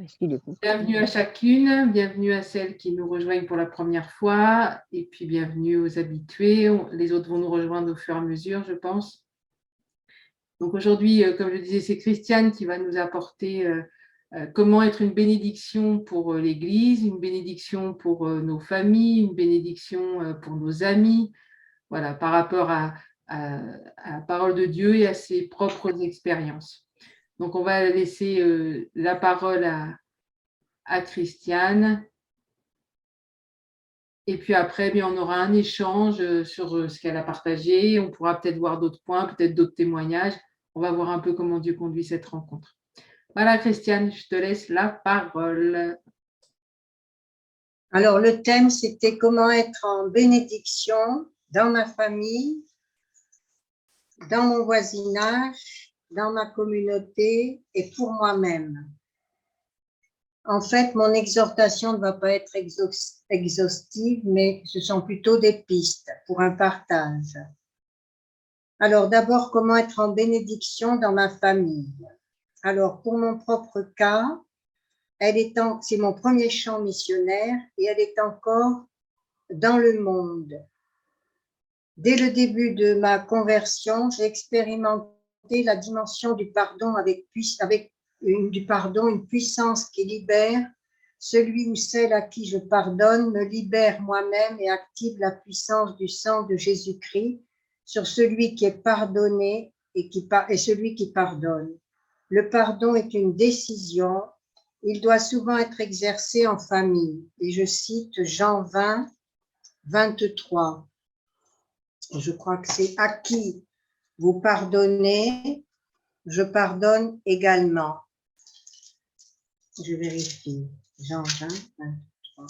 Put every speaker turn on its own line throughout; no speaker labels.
Est-ce qu'il écoute?
Bienvenue à chacune, bienvenue à celles qui nous rejoignent pour la première fois, et puis bienvenue aux habitués. Les autres vont nous rejoindre au fur et à mesure, je pense. Donc aujourd'hui, comme je disais, c'est Christiane qui va nous apporter comment être une bénédiction pour l'Église, une bénédiction pour nos familles, une bénédiction pour nos amis, voilà, par rapport à la parole de Dieu et à ses propres expériences. Donc on va laisser la parole à Christiane. Et puis après, bien, on aura un échange sur ce qu'elle a partagé. On pourra peut-être voir d'autres points, peut-être d'autres témoignages. On va voir un peu comment Dieu conduit cette rencontre. Voilà, Christiane, je te laisse la parole.
Alors, le thème, c'était comment être en bénédiction dans ma famille, dans mon voisinage, dans ma communauté et pour moi-même. En fait, mon exhortation ne va pas être exhaustive, mais ce sont plutôt des pistes pour un partage. Alors, d'abord, comment être en bénédiction dans ma famille? Alors, pour mon propre cas, c'est mon premier chant missionnaire et elle est encore dans le monde. Dès le début de ma conversion, j'ai expérimenté la dimension du pardon une puissance qui libère. Celui ou celle à qui je pardonne me libère moi-même et active la puissance du sang de Jésus-Christ sur celui qui est pardonné et celui qui pardonne. Le pardon est une décision. Il doit souvent être exercé en famille. Et je cite Jean 20, 23. Je crois que c'est à qui vous pardonnez, je pardonne également. Je vérifie. Jean 20, 23.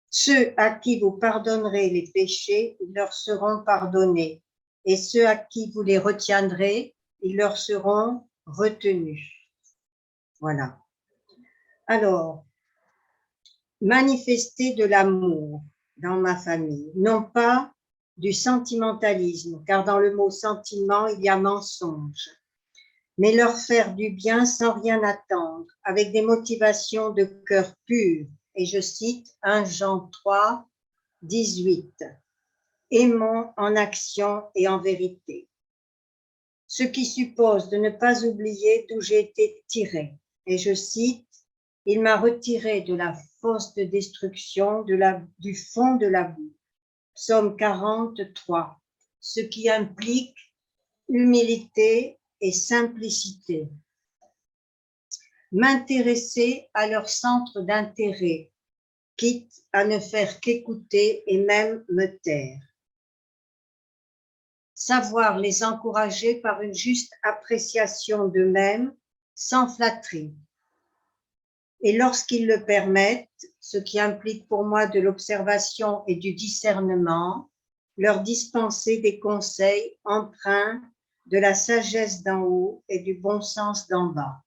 Ceux à qui vous pardonnerez les péchés, ils leur seront pardonnés. Et ceux à qui vous les retiendrez, ils leur seront retenus. Voilà. Alors, manifester de l'amour dans ma famille, non pas du sentimentalisme, car dans le mot sentiment, il y a mensonge, mais leur faire du bien sans rien attendre, avec des motivations de cœur pur. Et je cite 1 Jean 3, 18. Aimons en action et en vérité. Ce qui suppose de ne pas oublier d'où j'ai été tiré. Et je cite, il m'a retiré de la fosse de destruction, du fond de la boue. Psaume 43, ce qui implique humilité et simplicité. M'intéresser à leur centre d'intérêt, quitte à ne faire qu'écouter et même me taire. Savoir les encourager par une juste appréciation d'eux-mêmes, sans flatterie. Et lorsqu'ils le permettent, ce qui implique pour moi de l'observation et du discernement, leur dispenser des conseils empreints de la sagesse d'en haut et du bon sens d'en bas.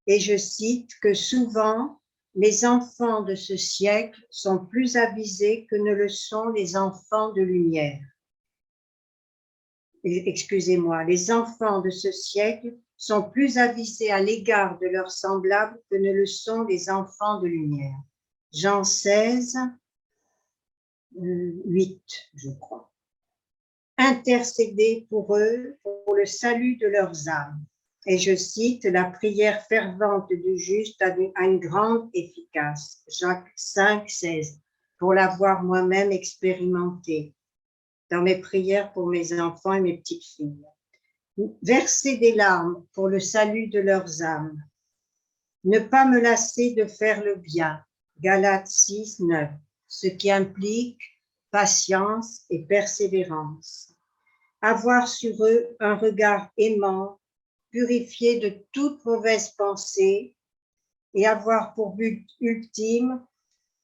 Et je cite que souvent, les enfants de ce siècle sont plus avisés que ne le sont les enfants de lumière. Excusez-moi, les enfants de ce siècle sont plus avisés à l'égard de leurs semblables que ne le sont les enfants de lumière. Jean 16, 8, je crois. Intercéder pour eux, pour le salut de leurs âmes. Et je cite, la prière fervente du juste a une grande efficace. Jacques 5, 16, pour l'avoir moi-même expérimenté dans mes prières pour mes enfants et mes petites filles. Verser des larmes pour le salut de leurs âmes. Ne pas me lasser de faire le bien. Galates 6, 9, ce qui implique patience et persévérance. Avoir sur eux un regard aimant, purifié de toute mauvaise pensée et avoir pour but ultime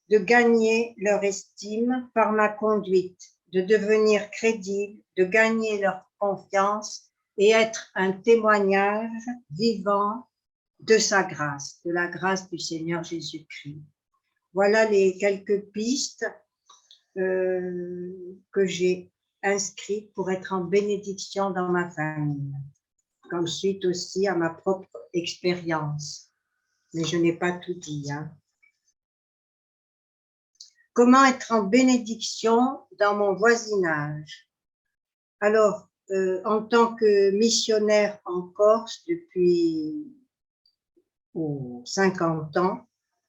de gagner leur estime par ma conduite, de devenir crédible, de gagner leur confiance et être un témoignage vivant de sa grâce, de la grâce du Seigneur Jésus-Christ. Voilà les quelques pistes que j'ai inscrites pour être en bénédiction dans ma famille, comme suite aussi à ma propre expérience. mais je n'ai pas tout dit. Hein. Comment être en bénédiction dans mon voisinage? Alors, en tant que missionnaire en Corse depuis 50 ans,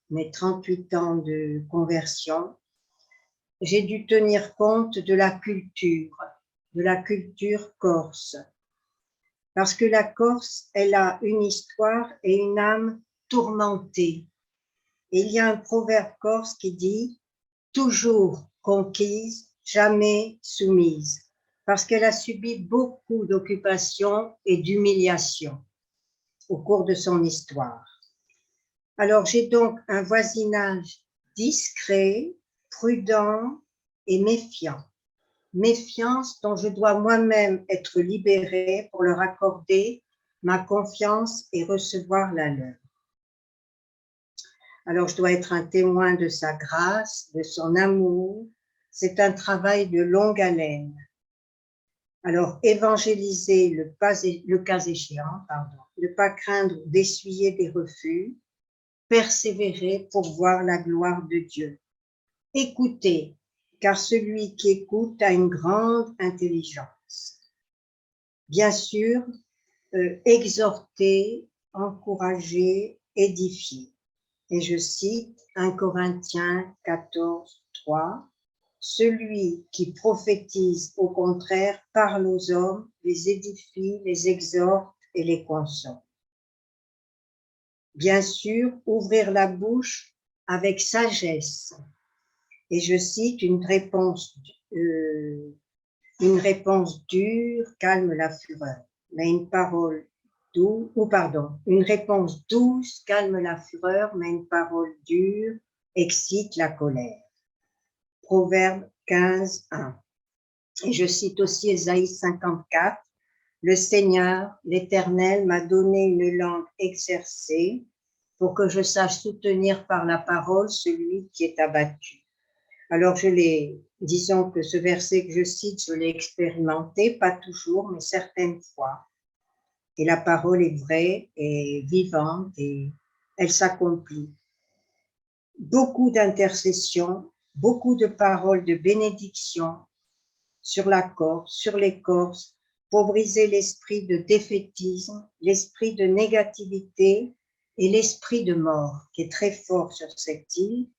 mes 38 ans de conversion, j'ai dû tenir compte de la culture corse. Parce que la Corse, elle a une histoire et une âme tourmentée. Et il y a un proverbe corse qui dit « toujours conquise, jamais soumise », parce qu'elle a subi beaucoup d'occupations et d'humiliations au cours de son histoire. Alors j'ai donc un voisinage discret, prudent et méfiant. Méfiance dont je dois moi-même être libérée pour leur accorder ma confiance et recevoir la leur. Alors je dois être un témoin de sa grâce, de son amour. C'est un travail de longue haleine. Alors évangéliser le cas échéant, ne pas craindre d'essuyer des refus, persévérer pour voir la gloire de Dieu. Écoutez, car celui qui écoute a une grande intelligence. Bien sûr, exhorter, encourager, édifier. Et je cite 1 Corinthiens 14, 3, « Celui qui prophétise, au contraire, parle aux hommes, les édifie, les exhorte et les console. » Bien sûr, ouvrir la bouche avec sagesse. Et je cite une réponse dure calme la fureur, mais une réponse douce calme la fureur, mais une parole dure excite la colère. Proverbe 15, 1. Et je cite aussi Ésaïe 54, le Seigneur, l'Éternel, m'a donné une langue exercée pour que je sache soutenir par la parole celui qui est abattu. Alors, disons que ce verset que je cite, je l'ai expérimenté, pas toujours, mais certaines fois. Et la parole est vraie et vivante et elle s'accomplit. Beaucoup d'intercessions, beaucoup de paroles de bénédiction sur la Corse, sur les Corses, pour briser l'esprit de défaitisme, l'esprit de négativité et l'esprit de mort qui est très fort sur cette île,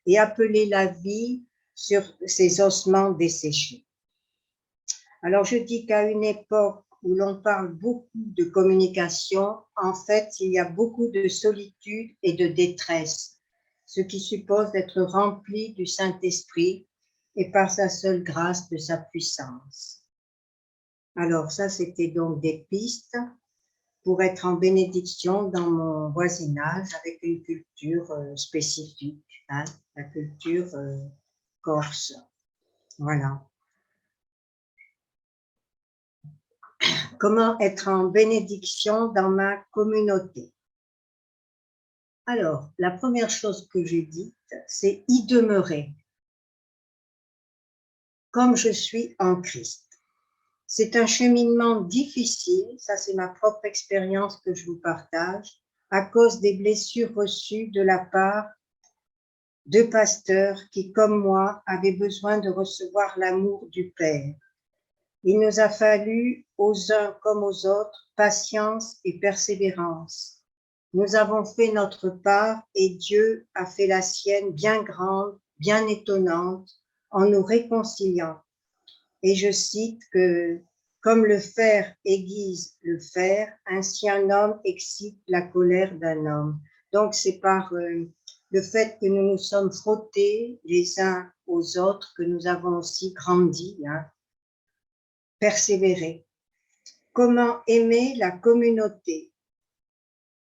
et appeler la vie sur ces ossements desséchés. Alors je dis qu'à une époque où l'on parle beaucoup de communication, en fait, il y a beaucoup de solitude et de détresse, ce qui suppose d'être rempli du Saint-Esprit et par sa seule grâce de sa puissance. Alors ça, c'était donc des pistes pour être en bénédiction dans mon voisinage avec une culture spécifique, hein, la culture corse. Voilà. Comment être en bénédiction dans ma communauté? Alors, la première chose que j'ai dite, c'est y demeurer, comme je suis en Christ. C'est un cheminement difficile, ça c'est ma propre expérience que je vous partage, à cause des blessures reçues de la part de pasteurs qui, comme moi, avaient besoin de recevoir l'amour du Père. Il nous a fallu, aux uns comme aux autres, patience et persévérance. Nous avons fait notre part et Dieu a fait la sienne bien grande, bien étonnante, en nous réconciliant. Et je cite que « Comme le fer aiguise le fer, ainsi un homme excite la colère d'un homme. » Donc c'est par le fait que nous nous sommes frottés les uns aux autres que nous avons aussi grandi, hein, persévéré. Comment aimer la communauté,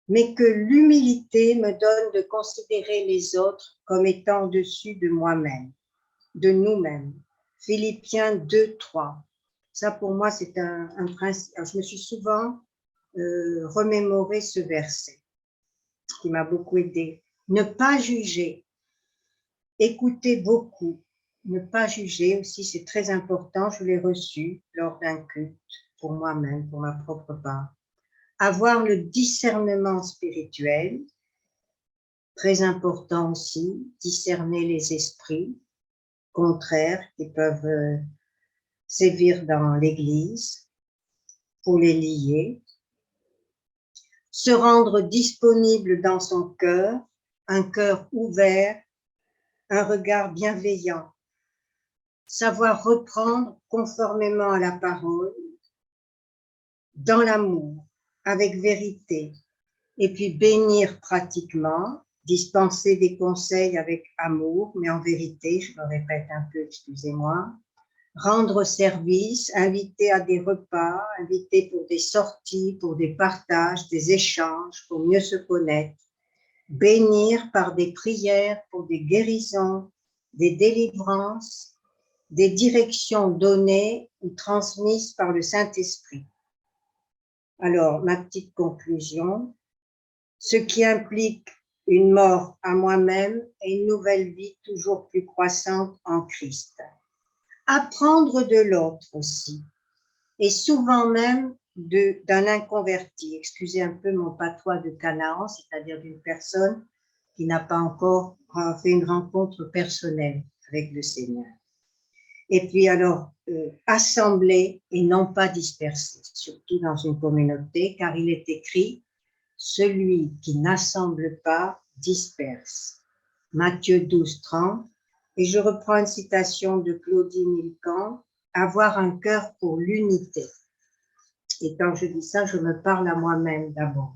mais que l'humilité me donne de considérer les autres comme étant au-dessus de moi-même, de nous-mêmes. Philippiens 2, 3. Ça, pour moi, c'est un principe. Alors, je me suis souvent remémoré ce verset qui m'a beaucoup aidé. Ne pas juger, écouter beaucoup, ne pas juger aussi, c'est très important. Je l'ai reçu lors d'un culte pour moi-même, pour ma propre part. Avoir le discernement spirituel, Très important aussi, discerner les esprits contraires qui peuvent sévir dans l'Église pour les lier. Se rendre disponible dans son cœur, un cœur ouvert, un regard bienveillant. Savoir reprendre conformément à la parole, dans l'amour, avec vérité, et puis bénir pratiquement, dispenser des conseils avec amour, mais en vérité, je me répète un peu, excusez-moi, rendre service, inviter à des repas, inviter pour des sorties, pour des partages, des échanges, pour mieux se connaître, bénir par des prières pour des guérisons, des délivrances, des directions données ou transmises par le Saint-Esprit. Alors, ma petite conclusion, ce qui implique une mort à moi-même et une nouvelle vie toujours plus croissante en Christ. Apprendre de l'autre aussi, et souvent même d'un inconverti. Excusez un peu mon patois de Canaan, c'est-à-dire d'une personne qui n'a pas encore fait une rencontre personnelle avec le Seigneur. Et puis alors, assembler et non pas disperser, surtout dans une communauté, car il est écrit, celui qui n'assemble pas disperse. Matthieu 12, 30. Et je reprends une citation de Claudie Milcan, avoir un cœur pour l'unité. Et quand je dis ça, je me parle à moi-même d'abord.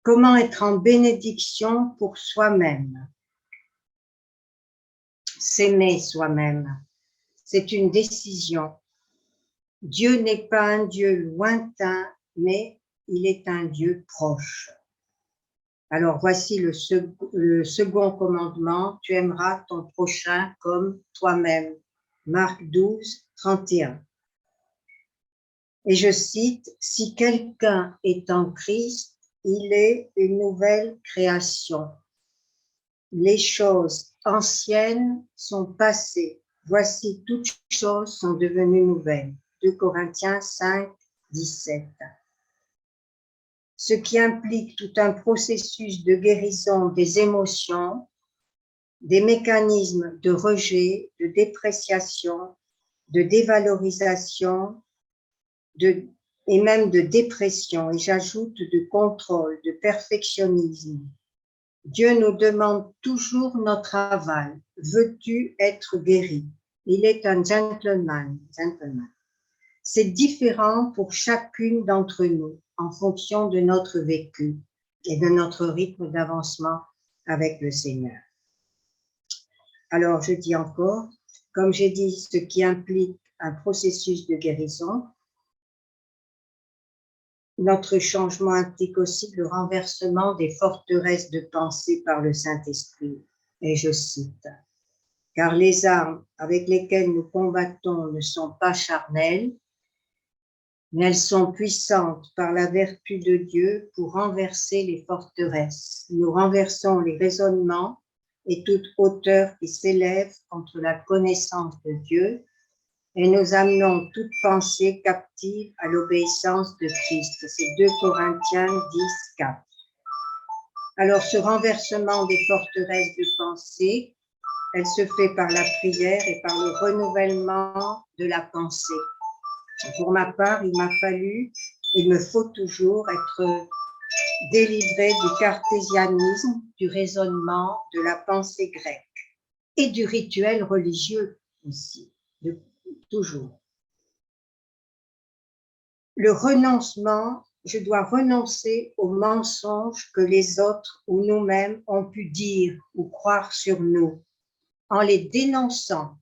Comment être en bénédiction pour soi-même? S'aimer soi-même, c'est une décision. Dieu n'est pas un Dieu lointain, mais il est un Dieu proche. Alors voici le second commandement, tu aimeras ton prochain comme toi-même. Marc 12, 31. Et je cite, si quelqu'un est en Christ, il est une nouvelle création. Les choses anciennes sont passées. Voici, toutes choses sont devenues nouvelles. 2 Corinthiens 5, 17. Ce qui implique tout un processus de guérison des émotions, des mécanismes de rejet, de dépréciation, de dévalorisation, et même de dépression, et j'ajoute de contrôle, de perfectionnisme. Dieu nous demande toujours notre aval. Veux-tu être guéri? Il est un gentleman. C'est différent pour chacune d'entre nous en fonction de notre vécu et de notre rythme d'avancement avec le Seigneur. Alors, je dis encore, comme j'ai dit, ce qui implique un processus de guérison, notre changement implique aussi le renversement des forteresses de pensée par le Saint-Esprit. Et je cite, « Car les armes avec lesquelles nous combattons ne sont pas charnelles, mais elles sont puissantes par la vertu de Dieu pour renverser les forteresses. Nous renversons les raisonnements et toute hauteur qui s'élève contre la connaissance de Dieu, et nous amenons toute pensée captive à l'obéissance de Christ. » C'est 2 Corinthiens 10, 4. Alors, ce renversement des forteresses de pensée, elle se fait par la prière et par le renouvellement de la pensée. Pour ma part, il me faut toujours être délivré du cartésianisme, du raisonnement, de la pensée grecque et du rituel religieux aussi. Toujours. Le renoncement, je dois renoncer aux mensonges que les autres ou nous-mêmes ont pu dire ou croire sur nous, en les dénonçant,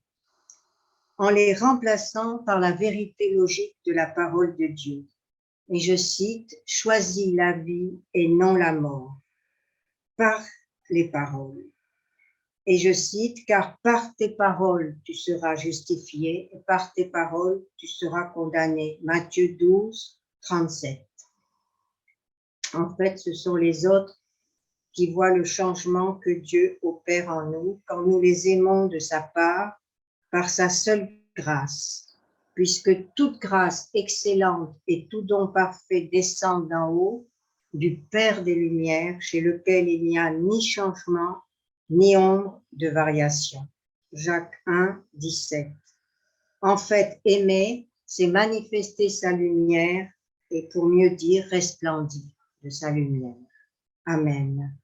en les remplaçant par la vérité logique de la parole de Dieu. Et je cite, « Choisis la vie et non la mort, par les paroles. » Et je cite, « Car par tes paroles, tu seras justifié, et par tes paroles, tu seras condamné. » Matthieu 12, 37. En fait, ce sont les autres qui voient le changement que Dieu opère en nous quand nous les aimons de sa part, par sa seule grâce. Puisque toute grâce excellente et tout don parfait descendent d'en haut, du Père des Lumières, chez lequel il n'y a ni changement, ni ombre de variation. Jacques 1, 17. En fait, aimer, c'est manifester sa lumière et pour mieux dire, resplendir de sa lumière. Amen.